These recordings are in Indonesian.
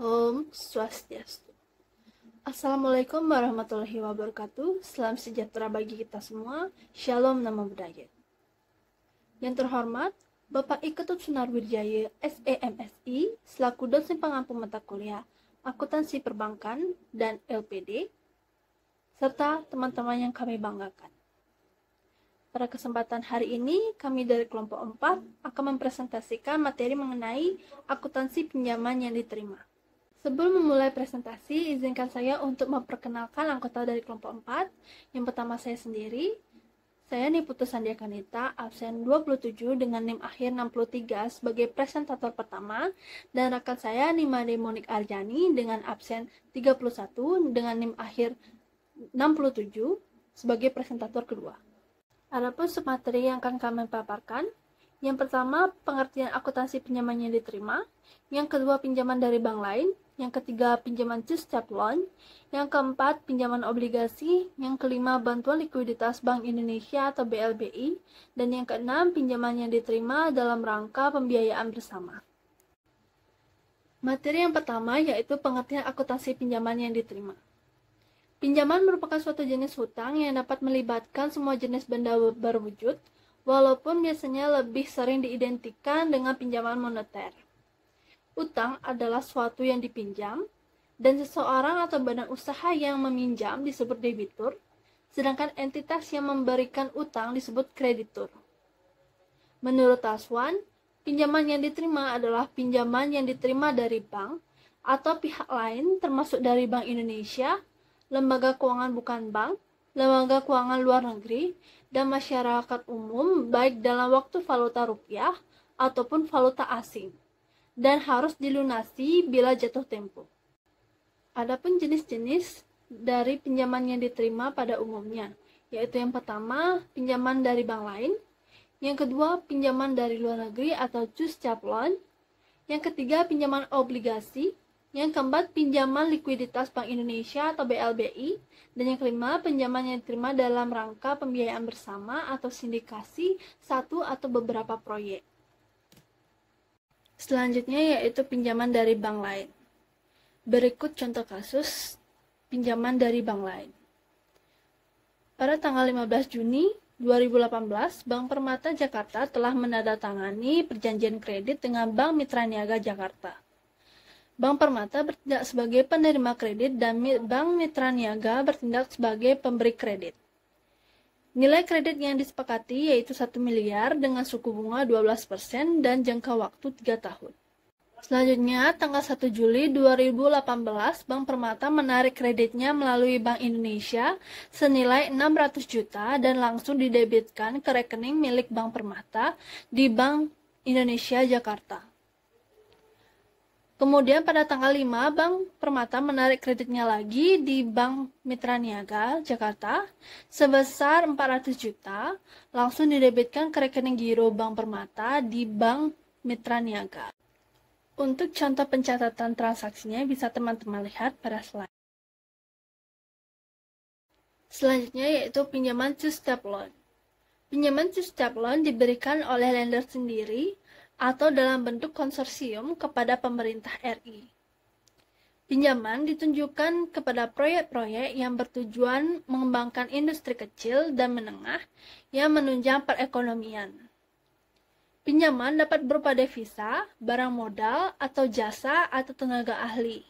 Om Swastiastu. Assalamualaikum warahmatullahi wabarakatuh. Salam sejahtera bagi kita semua. Shalom Namo Buddhaya. Yang terhormat, Bapak I Ketut Sunarwijaya, SEMSI, selaku dosen pengampu mata kuliah Akuntansi Perbankan dan LPD, serta teman-teman yang kami banggakan. Pada kesempatan hari ini, kami dari kelompok 4 akan mempresentasikan materi mengenai akuntansi pinjaman yang diterima. Sebelum memulai presentasi, izinkan saya untuk memperkenalkan anggota dari kelompok 4. Yang pertama saya sendiri. Saya Niputu Sandia Kanita, absen 27 dengan NIM akhir 63 sebagai presentator pertama, dan rekan saya Nimade Monik Arjani dengan absen 31 dengan NIM akhir 67 sebagai presentator kedua. Adapun submateri yang akan kami paparkan, yang pertama pengertian akuntansi pinjaman yang diterima, yang kedua pinjaman dari bank lain, yang ketiga pinjaman two-step loan, yang keempat pinjaman obligasi, yang kelima bantuan likuiditas Bank Indonesia atau BLBI, dan yang keenam pinjaman yang diterima dalam rangka pembiayaan bersama. Materi yang pertama yaitu pengertian akuntansi pinjaman yang diterima. Pinjaman merupakan suatu jenis hutang yang dapat melibatkan semua jenis benda berwujud, walaupun biasanya lebih sering diidentikan dengan pinjaman moneter. Utang adalah suatu yang dipinjam, dan seseorang atau badan usaha yang meminjam disebut debitur, sedangkan entitas yang memberikan utang disebut kreditur. Menurut Taswan, pinjaman yang diterima adalah pinjaman yang diterima dari bank atau pihak lain termasuk dari Bank Indonesia, lembaga keuangan bukan bank, lembaga keuangan luar negeri, dan masyarakat umum baik dalam waktu valuta rupiah ataupun valuta asing, dan harus dilunasi bila jatuh tempo. Adapun jenis-jenis dari pinjaman yang diterima pada umumnya, yaitu yang pertama, pinjaman dari bank lain, yang kedua, pinjaman dari luar negeri atau two-step loan, yang ketiga, pinjaman obligasi, yang keempat, pinjaman likuiditas Bank Indonesia atau BLBI, dan yang kelima, pinjaman yang diterima dalam rangka pembiayaan bersama atau sindikasi satu atau beberapa proyek. Selanjutnya yaitu pinjaman dari bank lain. Berikut contoh kasus pinjaman dari bank lain. Pada tanggal 15 Juni 2018, Bank Permata Jakarta telah menandatangani perjanjian kredit dengan Bank Mitra Niaga Jakarta. Bank Permata bertindak sebagai penerima kredit dan Bank Mitra Niaga bertindak sebagai pemberi kredit. Nilai kredit yang disepakati yaitu 1 miliar dengan suku bunga 12% dan jangka waktu 3 tahun. Selanjutnya, tanggal 1 Juli 2018, Bank Permata menarik kreditnya melalui Bank Indonesia senilai 600 juta dan langsung didebitkan ke rekening milik Bank Permata di Bank Indonesia Jakarta. Kemudian pada tanggal 5, Bank Permata menarik kreditnya lagi di Bank Mitra Niaga Jakarta sebesar 400 juta, langsung didebitkan ke rekening giro Bank Permata di Bank Mitra Niaga. Untuk contoh pencatatan transaksinya bisa teman-teman lihat pada slide. Selanjutnya yaitu pinjaman two-step loan. Pinjaman two-step loan diberikan oleh lender sendiri atau dalam bentuk konsorsium kepada pemerintah RI. Pinjaman ditunjukkan kepada proyek-proyek yang bertujuan mengembangkan industri kecil dan menengah yang menunjang perekonomian. Pinjaman dapat berupa devisa, barang modal, atau jasa atau tenaga ahli.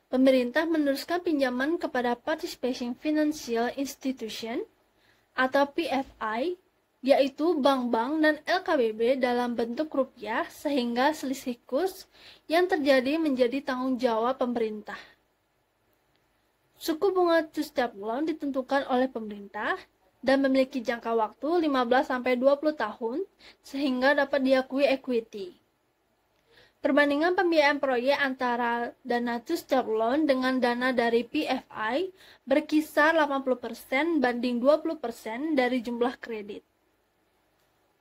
Pemerintah meneruskan pinjaman kepada Participating Financial Institution atau PFI, yaitu bank-bank dan LKBB dalam bentuk rupiah sehingga selisih kurs yang terjadi menjadi tanggung jawab pemerintah. Suku bunga two-step loan ditentukan oleh pemerintah dan memiliki jangka waktu 15-20 tahun sehingga dapat diakui equity. Perbandingan pembiayaan proyek antara dana two-step loan dengan dana dari PFI berkisar 80% banding 20% dari jumlah kredit.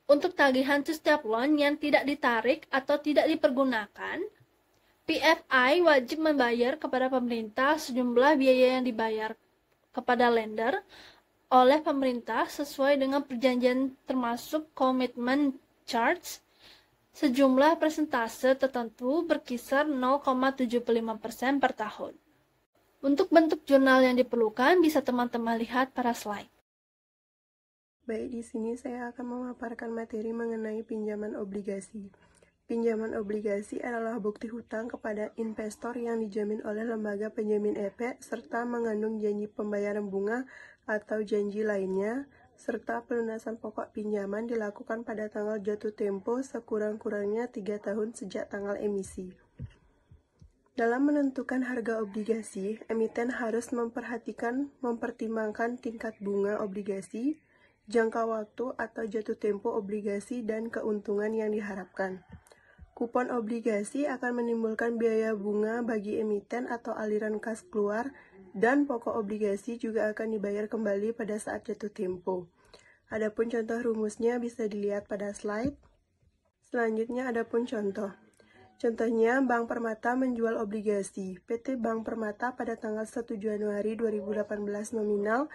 Untuk tagihan two-step loan yang tidak ditarik atau tidak dipergunakan, PFI wajib membayar kepada pemerintah sejumlah biaya yang dibayar kepada lender oleh pemerintah sesuai dengan perjanjian termasuk commitment charge Sejumlah persentase tertentu berkisar 0,75% per tahun. Untuk bentuk jurnal yang diperlukan bisa teman-teman lihat pada slide. Baik, di sini saya akan memaparkan materi mengenai pinjaman obligasi. Pinjaman obligasi adalah bukti hutang kepada investor yang dijamin oleh lembaga penjamin EP serta mengandung janji pembayaran bunga atau janji lainnya, serta pelunasan pokok pinjaman dilakukan pada tanggal jatuh tempo sekurang-kurangnya 3 tahun sejak tanggal emisi. Dalam menentukan harga obligasi, emiten harus mempertimbangkan tingkat bunga obligasi, jangka waktu atau jatuh tempo obligasi, dan keuntungan yang diharapkan. Kupon obligasi akan menimbulkan biaya bunga bagi emiten atau aliran kas keluar, dan pokok obligasi juga akan dibayar kembali pada saat jatuh tempo. Adapun contoh rumusnya bisa dilihat pada slide. Selanjutnya adapun contoh. Contohnya, Bank Permata menjual obligasi. PT Bank Permata pada tanggal 1 Januari 2018 nominal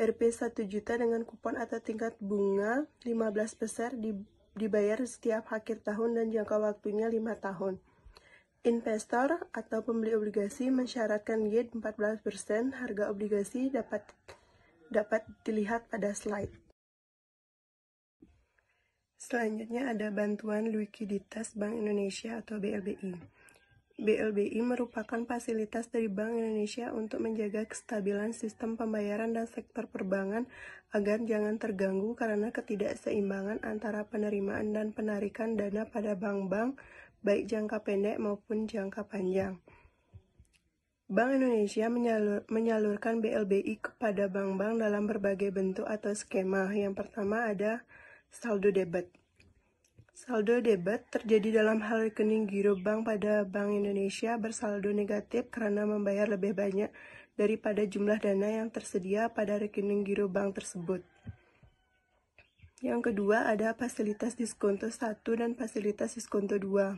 Rp 1 juta dengan kupon atau tingkat bunga 15% dibayar setiap akhir tahun dan jangka waktunya 5 tahun. Investor atau pembeli obligasi mensyaratkan yield 14%. Harga obligasi dapat dilihat pada slide. Selanjutnya ada bantuan likuiditas Bank Indonesia atau BLBI. BLBI merupakan fasilitas dari Bank Indonesia untuk menjaga kestabilan sistem pembayaran dan sektor perbankan agar jangan terganggu karena ketidakseimbangan antara penerimaan dan penarikan dana pada bank-bank, baik jangka pendek maupun jangka panjang. Bank Indonesia menyalurkan BLBI kepada bank-bank dalam berbagai bentuk atau skema. Yang pertama ada saldo debit. Saldo debit terjadi dalam hal rekening giro bank pada Bank Indonesia bersaldo negatif karena membayar lebih banyak daripada jumlah dana yang tersedia pada rekening giro bank tersebut. Yang kedua ada fasilitas diskonto 1 dan fasilitas diskonto 2.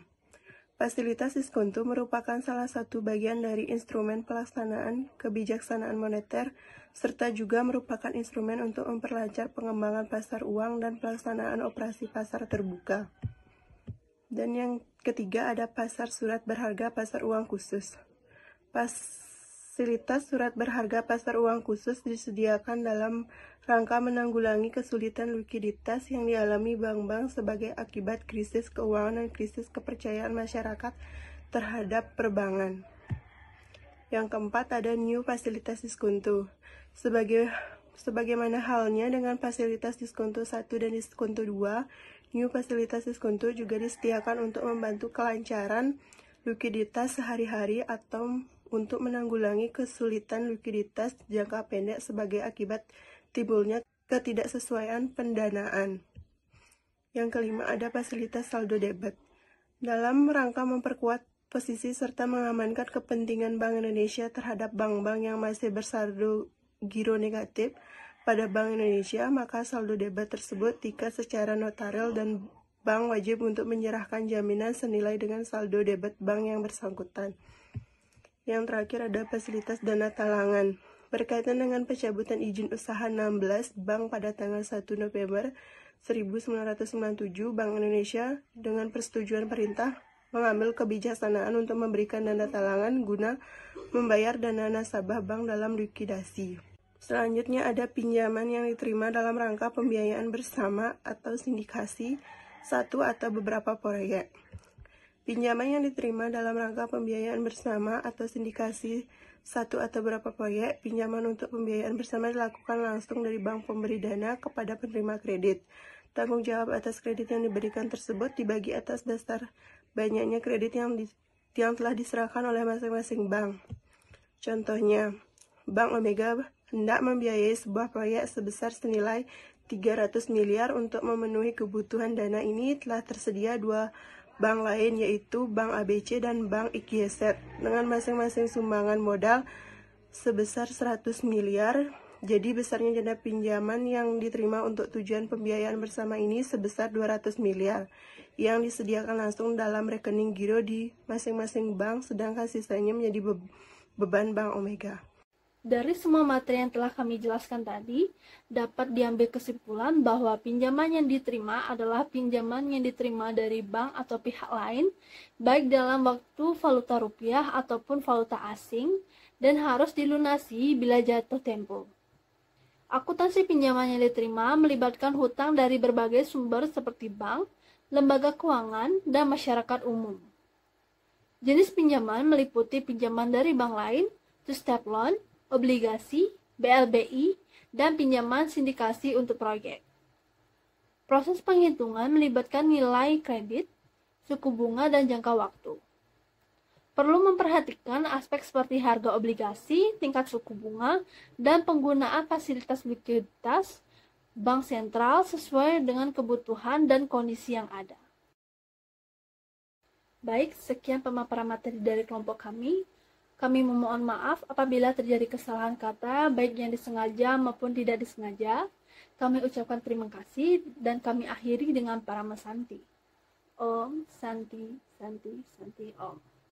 Fasilitas diskonto merupakan salah satu bagian dari instrumen pelaksanaan kebijaksanaan moneter, serta juga merupakan instrumen untuk memperlancar pengembangan pasar uang dan pelaksanaan operasi pasar terbuka. Dan yang ketiga ada pasar surat berharga pasar uang khusus. Fasilitas surat berharga pasar uang khusus disediakan dalam rangka menanggulangi kesulitan likuiditas yang dialami bank-bank sebagai akibat krisis keuangan dan krisis kepercayaan masyarakat terhadap perbankan. Yang keempat ada new fasilitas diskonto. Sebagaimana halnya dengan fasilitas diskonto 1 dan diskonto 2, new fasilitas diskonto juga disediakan untuk membantu kelancaran likuiditas sehari-hari atau untuk menanggulangi kesulitan likuiditas jangka pendek sebagai akibat timbulnya ketidaksesuaian pendanaan. Yang kelima ada fasilitas saldo debit. Dalam rangka memperkuat posisi serta mengamankan kepentingan Bank Indonesia terhadap bank-bank yang masih bersaldo giro negatif pada Bank Indonesia, maka saldo debit tersebut diikat secara notaril dan bank wajib untuk menyerahkan jaminan senilai dengan saldo debit bank yang bersangkutan. Yang terakhir ada fasilitas dana talangan. Berkaitan dengan pencabutan izin usaha 16 bank pada tanggal 1 November 1997, Bank Indonesia dengan persetujuan pemerintah mengambil kebijaksanaan untuk memberikan dana talangan guna membayar dana nasabah bank dalam likuidasi. Selanjutnya ada pinjaman yang diterima dalam rangka pembiayaan bersama atau sindikasi satu atau beberapa proyek. Pinjaman yang diterima dalam rangka pembiayaan bersama atau sindikasi satu atau beberapa proyek, pinjaman untuk pembiayaan bersama dilakukan langsung dari bank pemberi dana kepada penerima kredit. Tanggung jawab atas kredit yang diberikan tersebut dibagi atas dasar banyaknya kredit yang telah diserahkan oleh masing-masing bank. Contohnya, Bank Omega hendak membiayai sebuah proyek sebesar senilai 300 miliar. Untuk memenuhi kebutuhan dana ini telah tersedia dua bank lain, yaitu Bank ABC dan Bank IKZ, dengan masing-masing sumbangan modal sebesar 100 miliar. Jadi besarnya dana pinjaman yang diterima untuk tujuan pembiayaan bersama ini sebesar 200 miliar yang disediakan langsung dalam rekening giro di masing-masing bank, sedangkan sisanya menjadi beban Bank Omega. Dari semua materi yang telah kami jelaskan tadi, dapat diambil kesimpulan bahwa pinjaman yang diterima adalah pinjaman yang diterima dari bank atau pihak lain, baik dalam waktu valuta rupiah ataupun valuta asing, dan harus dilunasi bila jatuh tempo. Akuntansi pinjaman yang diterima melibatkan hutang dari berbagai sumber seperti bank, lembaga keuangan, dan masyarakat umum. Jenis pinjaman meliputi pinjaman dari bank lain, two-step loan, obligasi, BLBI, dan pinjaman sindikasi untuk proyek. Proses penghitungan melibatkan nilai kredit, suku bunga, dan jangka waktu. Perlu memperhatikan aspek seperti harga obligasi, tingkat suku bunga, dan penggunaan fasilitas likuiditas bank sentral sesuai dengan kebutuhan dan kondisi yang ada. Baik, sekian pemaparan materi dari kelompok kami. Kami memohon maaf apabila terjadi kesalahan kata, baik yang disengaja maupun tidak disengaja. Kami ucapkan terima kasih dan kami akhiri dengan para mesanti. Om Santi Santi Santi Om.